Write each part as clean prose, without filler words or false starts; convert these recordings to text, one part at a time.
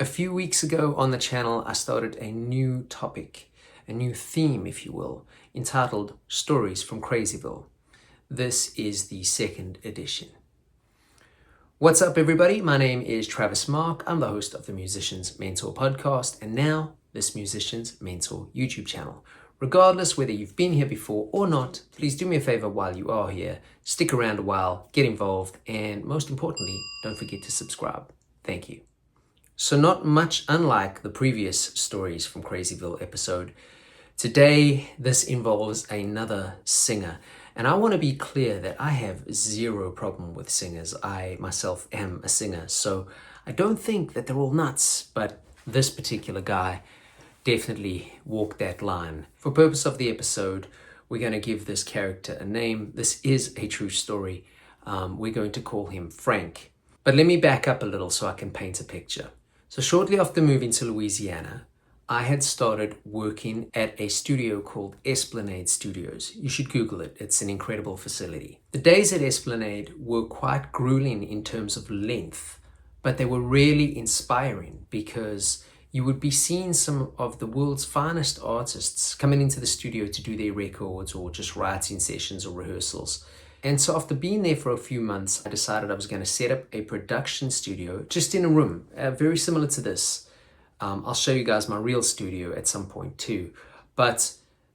A few weeks ago on the channel, I started a new topic, a new theme, if you will, entitled Stories from CrazyVille. This is the second edition. What's up, everybody? My name is Travis Mark. I'm the host of the Musician's Mentor podcast, and now this Musician's Mentor YouTube channel. Regardless whether you've been here before or not, please do me a favor while you are here. Stick around a while, get involved, and most importantly, don't forget to subscribe. Thank you. So not much unlike the previous Stories from CrazyVille episode, today this involves another singer. And I want to be clear that I have zero problem with singers. I myself am a singer, so I don't think that they're all nuts, but this particular guy definitely walked that line. For purpose of the episode, we're going to give this character a name. This is a true story. We're going to call him Frank. But let me back up a little so I can paint a picture. So shortly after moving to Louisiana, I had started working at a studio called Esplanade Studios. You should Google it. It's an incredible facility. The days at Esplanade were quite grueling in terms of length, but they were really inspiring because you would be seeing some of the world's finest artists coming into the studio to do their records or just writing sessions or rehearsals. And so after being there for a few months, I decided I was going to set up a production studio just in a room, very similar to this. I'll show you guys my real studio at some point too. But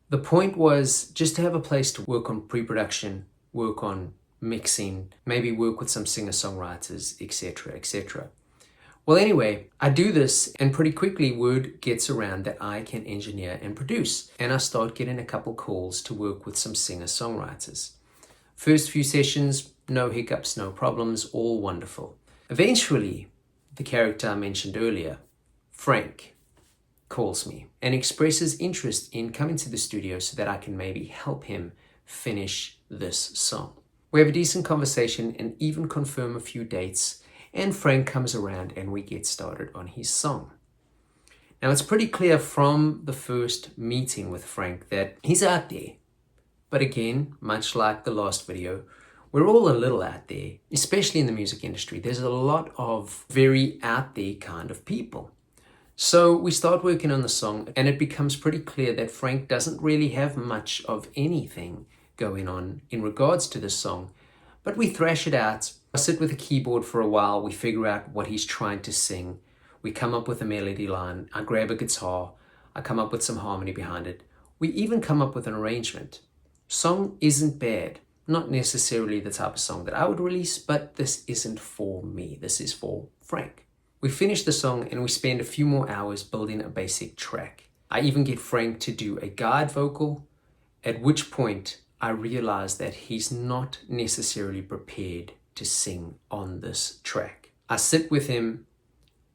the point was just to have a place to work on pre-production, work on mixing, maybe work with some singer-songwriters, etc., etc. Well, anyway, I do this and pretty quickly word gets around that I can engineer and produce. And I start getting a couple calls to work with some singer-songwriters. First few sessions, no hiccups, no problems, all wonderful. Eventually, the character I mentioned earlier, Frank, calls me and expresses interest in coming to the studio so that I can maybe help him finish this song. We have a decent conversation and even confirm a few dates, and Frank comes around and we get started on his song. Now, it's pretty clear from the first meeting with Frank that he's out there. But again, much like the last video, we're all a little out there, especially in the music industry. There's a lot of very out there kind of people. So we start working on the song and it becomes pretty clear that Frank doesn't really have much of anything going on in regards to this song. But we thrash it out. I sit with a keyboard for a while. We figure out what he's trying to sing. We come up with a melody line. I grab a guitar. I come up with some harmony behind it. We even come up with an arrangement. Song isn't bad, not necessarily the type of song that I would release, but this isn't for me. This is for Frank. We finish the song and we spend a few more hours building a basic track. I even get Frank to do a guide vocal, at which point I realize that he's not necessarily prepared to sing on this track. I sit with him,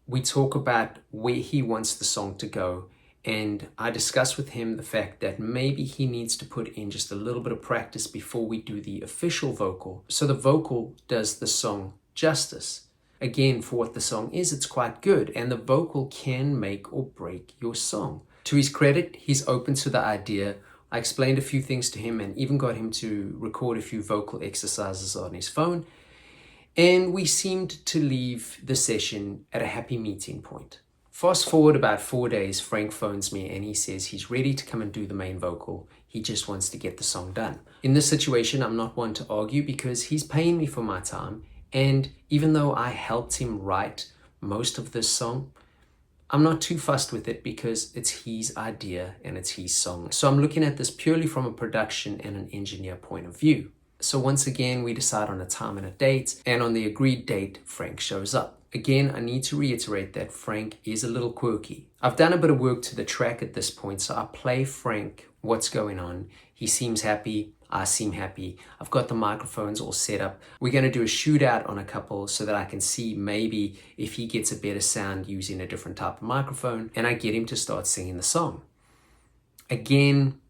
we talk about where he wants the song to go, and I discuss with him the fact that maybe he needs to put in just a little bit of practice before we do the official vocal. So the vocal does the song justice. Again, for what the song is, it's quite good, and the vocal can make or break your song. To his credit, he's open to the idea. I explained a few things to him and even got him to record a few vocal exercises on his phone. And we seemed to leave the session at a happy meeting point. Fast forward about 4 days, Frank phones me and he says he's ready to come and do the main vocal. He just wants to get the song done. In this situation, I'm not one to argue because he's paying me for my time. And even though I helped him write most of this song, I'm not too fussed with it because it's his idea and it's his song. So I'm looking at this purely from a production and an engineer point of view. So once again, we decide on a time and a date, and on the agreed date, Frank shows up. Again, I need to reiterate that Frank is a little quirky. I've done a bit of work to the track at this point, so I play Frank what's going on. He seems happy. I seem happy. I've got the microphones all set up. We're going to do a shootout on a couple so that I can see maybe if he gets a better sound using a different type of microphone, and I get him to start singing the song. Again,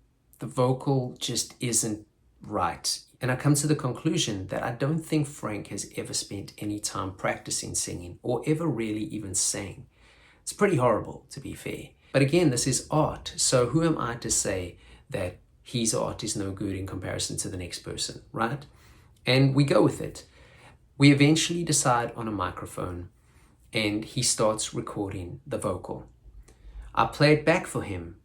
the vocal just isn't right. And I come to the conclusion that I don't think Frank has ever spent any time practicing singing or ever really even sang. It's pretty horrible, to be fair. But again, this is art. So who am I to say that his art is no good in comparison to the next person, right? And we go with it. We eventually decide on a microphone and he starts recording the vocal. I play it back for him,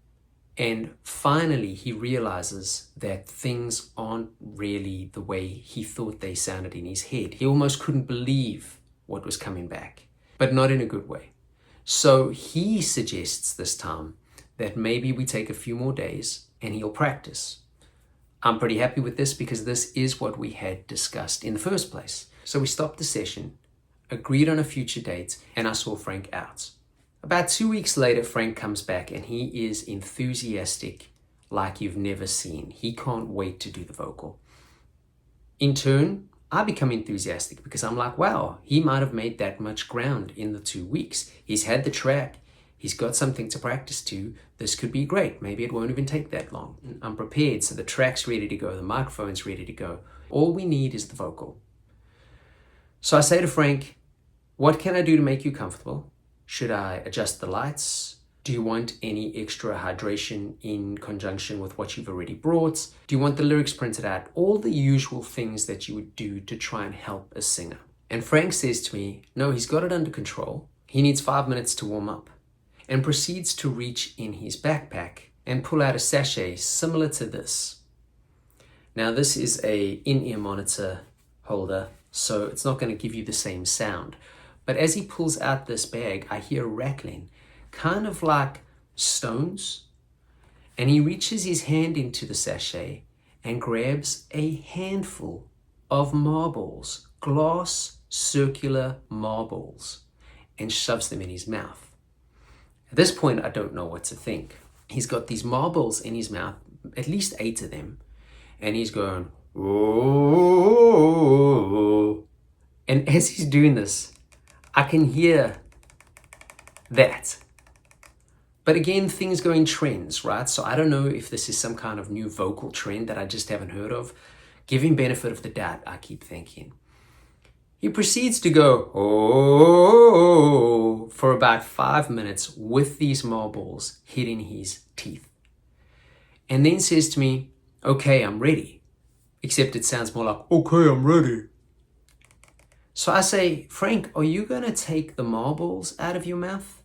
and finally he realizes that things aren't really the way he thought they sounded in his head. He almost couldn't believe what was coming back, but not in a good way. So he suggests this time that maybe we take a few more days and he'll practice. I'm pretty happy with this because this is what we had discussed in the first place. So we stopped the session, agreed on a future date, and I saw Frank out. About 2 weeks later, Frank comes back and he is enthusiastic like you've never seen. He can't wait to do the vocal. In turn, I become enthusiastic because I'm like, wow, he might have made that much ground in the 2 weeks. He's had the track. He's got something to practice to. This could be great. Maybe it won't even take that long. I'm prepared, so the track's ready to go. The microphone's ready to go. All we need is the vocal. So I say to Frank, what can I do to make you comfortable? Should I adjust the lights? Do you want any extra hydration in conjunction with what you've already brought? Do you want the lyrics printed out? All the usual things that you would do to try and help a singer. And Frank says to me, no, he's got it under control. He needs 5 minutes to warm up, and proceeds to reach in his backpack and pull out a sachet similar to this. Now this is a in-ear monitor holder, so it's not going to give you the same sound. But as he pulls out this bag, I hear rattling, kind of like stones. And he reaches his hand into the sachet and grabs a handful of marbles, glass circular marbles, and shoves them in his mouth. At this point, I don't know what to think. He's got these marbles in his mouth, at least 8 of them, and he's going, oh. And as he's doing this, I can hear that. But again, things go in trends, right? So I don't know if this is some kind of new vocal trend that I just haven't heard of. Give him benefit of the doubt, I keep thinking. He proceeds to go, oh, for about 5 minutes with these marbles hitting his teeth. And then says to me, okay, I'm ready. Except it sounds more like, okay, I'm ready. So I say, Frank, are you going to take the marbles out of your mouth?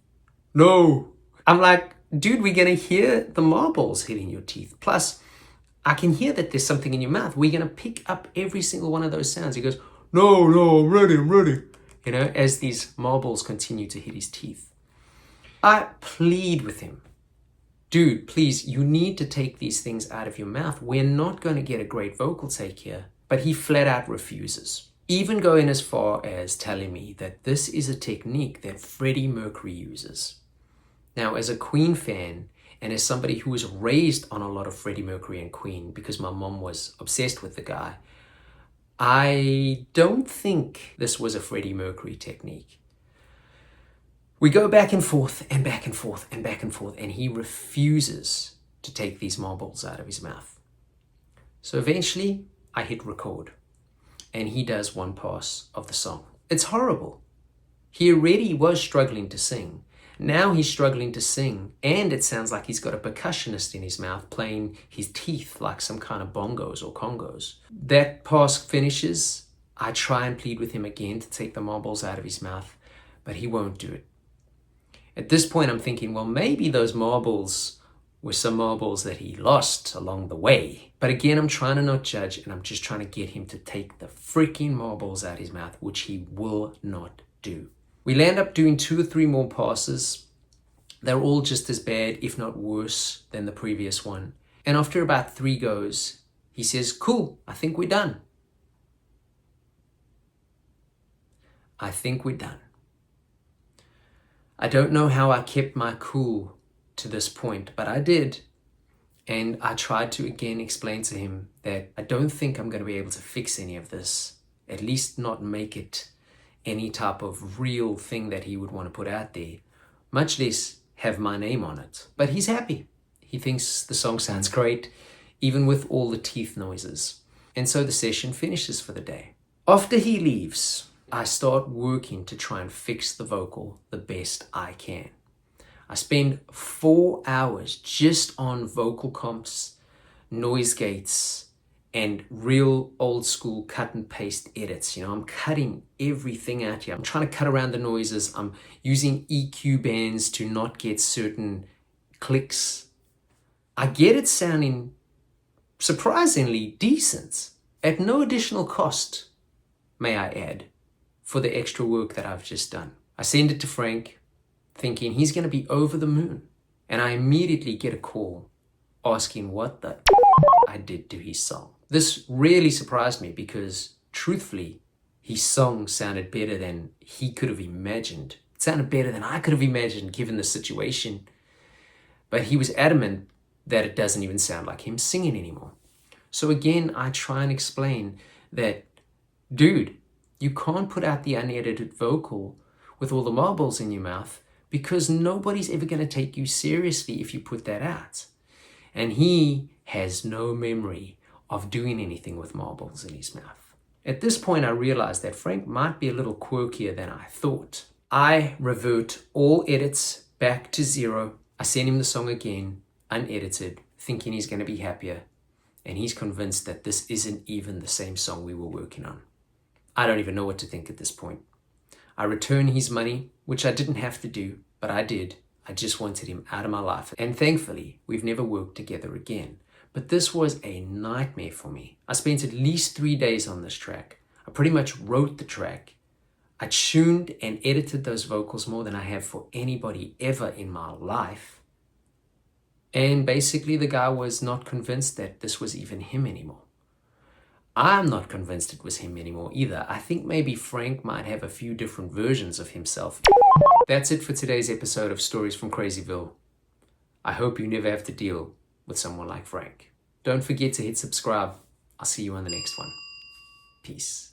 No. I'm like, dude, we're going to hear the marbles hitting your teeth. Plus, I can hear that there's something in your mouth. We're going to pick up every single one of those sounds. He goes, no, I'm ready. You know, as these marbles continue to hit his teeth. I plead with him. Dude, please, you need to take these things out of your mouth. We're not going to get a great vocal take here. But he flat out refuses. Even going as far as telling me that this is a technique that Freddie Mercury uses. Now, as a Queen fan, and as somebody who was raised on a lot of Freddie Mercury and Queen, because my mom was obsessed with the guy, I don't think this was a Freddie Mercury technique. We go back and forth and back and forth and back and forth, and he refuses to take these marbles out of his mouth. So eventually, I hit record. And he does one pass of the song. It's horrible. He already was struggling to sing. Now he's struggling to sing, and it sounds like he's got a percussionist in his mouth playing his teeth like some kind of bongos or congos. That pass finishes. I try and plead with him again to take the marbles out of his mouth, but he won't do it. At this point, I'm thinking, well, maybe those marbles were some marbles that he lost along the way. But again, I'm trying to not judge, and I'm just trying to get him to take the freaking marbles out of his mouth, which he will not do. We land up doing 2 or 3 more passes. They're all just as bad, if not worse, than the previous one. And after about 3 goes, he says, cool, I think we're done. I think we're done. I don't know how I kept my cool to this point, but I did. And I tried to again explain to him that I don't think I'm going to be able to fix any of this, at least not make it any type of real thing that he would want to put out there, much less have my name on it. But he's happy. He thinks the song sounds great, even with all the teeth noises. And so the session finishes for the day. After he leaves, I start working to try and fix the vocal the best I can. I spend 4 hours just on vocal comps, noise gates, and real old school cut and paste edits. I'm cutting everything out here. I'm trying to cut around the noises. I'm using EQ bands to not get certain clicks. I get it sounding surprisingly decent at no additional cost, may I add, for the extra work that I've just done. I send it to Frank thinking he's going to be over the moon, and I immediately get a call asking what the I did to his song. This really surprised me because, truthfully, his song sounded better than he could have imagined. It sounded better than I could have imagined given the situation. But he was adamant that it doesn't even sound like him singing anymore. So again, I try and explain that, dude, you can't put out the unedited vocal with all the marbles in your mouth because nobody's ever going to take you seriously if you put that out. And he has no memory of doing anything with marbles in his mouth. At this point, I realized that Frank might be a little quirkier than I thought. I revert all edits back to zero. I send him the song again, unedited, thinking he's going to be happier. And he's convinced that this isn't even the same song we were working on. I don't even know what to think at this point. I return his money, which I didn't have to do, but I did. I just wanted him out of my life. And thankfully, we've never worked together again. But this was a nightmare for me. I spent at least 3 days on this track. I pretty much wrote the track. I tuned and edited those vocals more than I have for anybody ever in my life. And basically, the guy was not convinced that this was even him anymore. I'm not convinced it was him anymore either. I think maybe Frank might have a few different versions of himself. That's it for today's episode of Stories from CrazyVille. I hope you never have to deal with someone like Frank. Don't forget to hit subscribe. I'll see you on the next one. Peace.